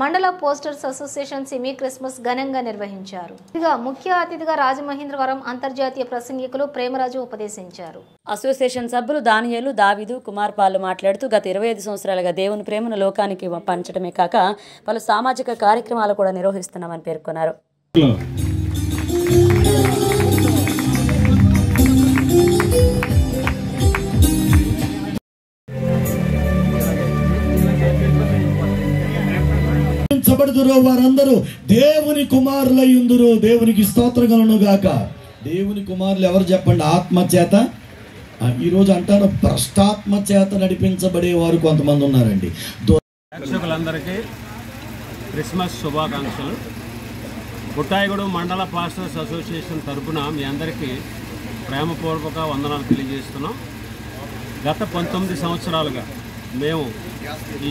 మండల posters association semi Christmas ఘనంగా నిర్వహించారు. ముఖ్య అతిథిగా రాజమహేంద్రవరం అంతర్జాతీయ ప్రసంగికులు ప్రేమరాజు ఉపదేశించారు. అసోసియేషన్ సభ్యులు దానియేలు, దావీదు, కుమార్ పాలు మాట్లాడుతూ గత 25 సంవత్సరాలుగా దేవుని ప్రేమను లోకానికి పంచడమే కాక పలు సామాజిక కార్యక్రమాలు కూడా నిర్వహిస్తున్నామని పేర్కొన్నారు. వారందరూ దేవుని కుమారులయ్యుందురు. దేవునికి స్తోత్రములను గాక. దేవుని కుమారులు ఎవరు చెప్పండి? ఆత్మచేత, ఈరోజు అంటారు భ్రష్టాత్మ చేత నడిపించబడే వారు కొంతమంది ఉన్నారండి. ప్రేక్షకులందరికీ క్రిస్మస్ శుభాకాంక్షలు. పుట్టాయిగూడెం మండల పాస్టర్స్ అసోసియేషన్ తరఫున మీ అందరికీ ప్రేమపూర్వక వందనాలు తెలియజేస్తున్నాం. గత 19 సంవత్సరాలుగా మేము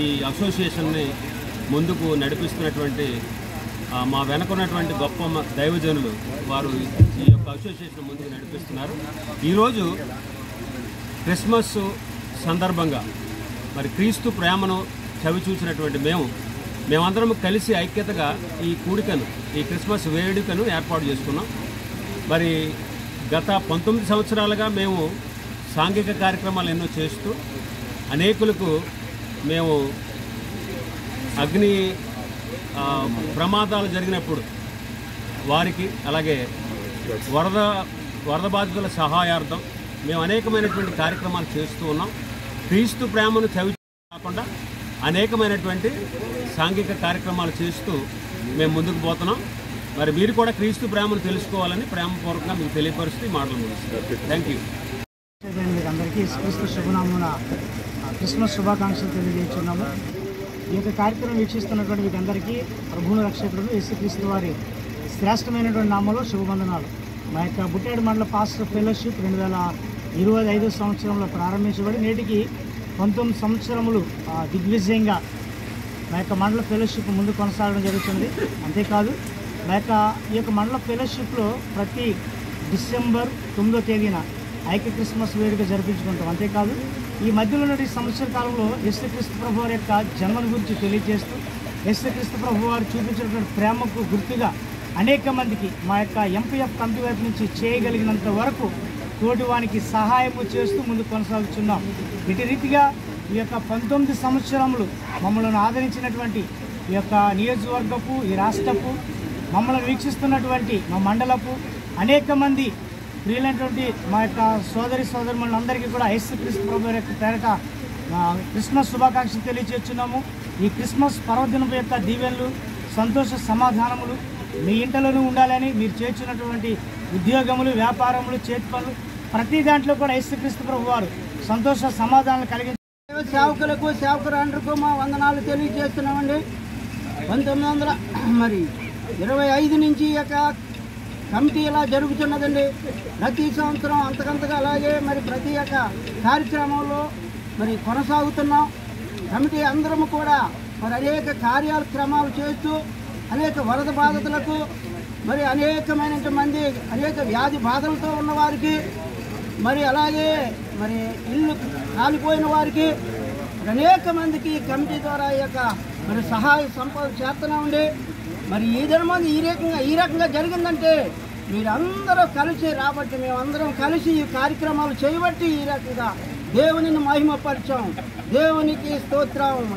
ఈ అసోసియేషన్ని ముందుకు నడిపిస్తున్నటువంటి మా వెనకున్నటువంటి గొప్ప దైవజనులు వారు ఈ యొక్క అసోసియేషన్ ముందుకు నడిపిస్తున్నారు. ఈరోజు క్రిస్మస్ సందర్భంగా మరి క్రీస్తు ప్రేమను చవిచూసినటువంటి మేమందరం కలిసి ఐక్యతగా ఈ కూడికను, ఈ క్రిస్మస్ వేడుకను ఏర్పాటు చేసుకున్నాం. మరి గత 19 సంవత్సరాలుగా మేము సాంఘిక కార్యక్రమాలు ఎన్నో చేస్తూ అనేకులకు మేము అగ్ని ప్రమాదాలు జరిగినప్పుడు వారికి, అలాగే వరద బాధితుల సహాయార్థం మేము అనేకమైనటువంటి కార్యక్రమాలు చేస్తూ ఉన్నాం. క్రీస్తు ప్రేమను చవి కాకుండా అనేకమైనటువంటి సాంఘిక కార్యక్రమాలు చేస్తూ మేము ముందుకు పోతున్నాం. మరి మీరు కూడా క్రీస్తు ప్రేమను తెలుసుకోవాలని ప్రేమపూర్వకంగా మీకు తెలియపరుస్తూ మాటలు ముగిస్తున్నాం. Thank you. అందరికీ క్రీస్తు శుభనామమున క్రిస్మస్ శుభాకాంక్షలు తెలియజేస్తున్నాము. ఈ యొక్క కార్యక్రమం వీక్షిస్తున్నటువంటి వీరందరికీ ప్రభువును రక్షకుడు యేసుక్రీస్తు వారి శ్రేష్టమైనటువంటి నామంలో శుభవందనాలు. మా యొక్క బుట్టాడు మండల పాస్టర్ ఫెలోషిప్ 2025 సంవత్సరంలో ప్రారంభించబడి నేటికి 19 సంవత్సరములు దిగ్విజయంగా మా యొక్క మండల ఫెలోషిప్ ముందు కొనసాగడం జరుగుతుంది. అంతేకాదు ఈ యొక్క మండల ఫెలోషిప్లో ప్రతి డిసెంబర్ 9వ తేదీన ఐక్య క్రిస్మస్ వేడుక జరిపించుకుంటాం. అంతేకాదు ఈ మధ్యలో ఉన్న సంవత్సర కాలంలో యేసుక్రీస్తు ప్రభు వారి యొక్క జన్మను గురించి తెలియజేస్తూ యేసుక్రీస్తు ప్రభు వారు చూపించినటువంటి ప్రేమకు గుర్తుగా అనేక మందికి మా యొక్క ఎంపీఎఫ్ కమిటీ వైపు నుంచి చేయగలిగినంత వరకు తోటివానికి సహాయము చేస్తూ ముందుకు కొనసాగుతున్నాం. ఇటు రీతిగా ఈ యొక్క 19 సంవత్సరములు మమ్మల్ని ఆదరించినటువంటి ఈ యొక్క నియోజకవర్గపు, ఈ రాష్ట్రపు, మమ్మల్ని వీక్షిస్తున్నటువంటి మా మండలపు అనేక మంది ప్రియులైనటువంటి మా యొక్క సోదరులందరికీ కూడా యేసుక్రీస్తు ప్రభు యొక్క పేరిట క్రిస్మస్ శుభాకాంక్షలు తెలియజేస్తున్నాము. ఈ క్రిస్మస్ పర్వదినం యొక్క దీవెనలు, సంతోష సమాధానములు మీ ఇంటలోనూ ఉండాలని, మీరు చేర్చున్నటువంటి ఉద్యోగములు, వ్యాపారములు, చేతి పనులు ప్రతి దాంట్లో కూడా యేసుక్రీస్తు ప్రభు వారు సంతోష సమాధానాలు కలిగించారు. సేవకులకు, సేవకులందరికీ మా వందనాలు తెలియజేస్తున్నామండి. 1925 నుంచి ఈ యొక్క కమిటీ ఇలా జరుగుతున్నదండి. ప్రతి సంవత్సరం అంతకంతగా అలాగే మరి ప్రతి ఒక్క కార్యక్రమంలో మరి కొనసాగుతున్నాం. కమిటీ అందరము కూడా మరి అనేక కార్యక్రమాలు చేస్తూ అనేక వరద బాధితులకు, మరి అనేకమైన మంది అనేక వ్యాధి బాధలతో ఉన్నవారికి, మరి అలాగే మరి ఇల్లు కాలిపోయిన వారికి అనేక మందికి కమిటీ ద్వారా ఈ యొక్క మరి సహాయ సంపద చేస్తున్నామండి. మరి ఈ దినమంది ఈ రకంగా జరిగిందంటే మీరందరూ కలిసి రాబట్టి, మేమందరం కలిసి ఈ కార్యక్రమాలు చేయబట్టి ఈ రకంగా దేవునిని మహిమపరిచాం. దేవునికి స్తోత్రం.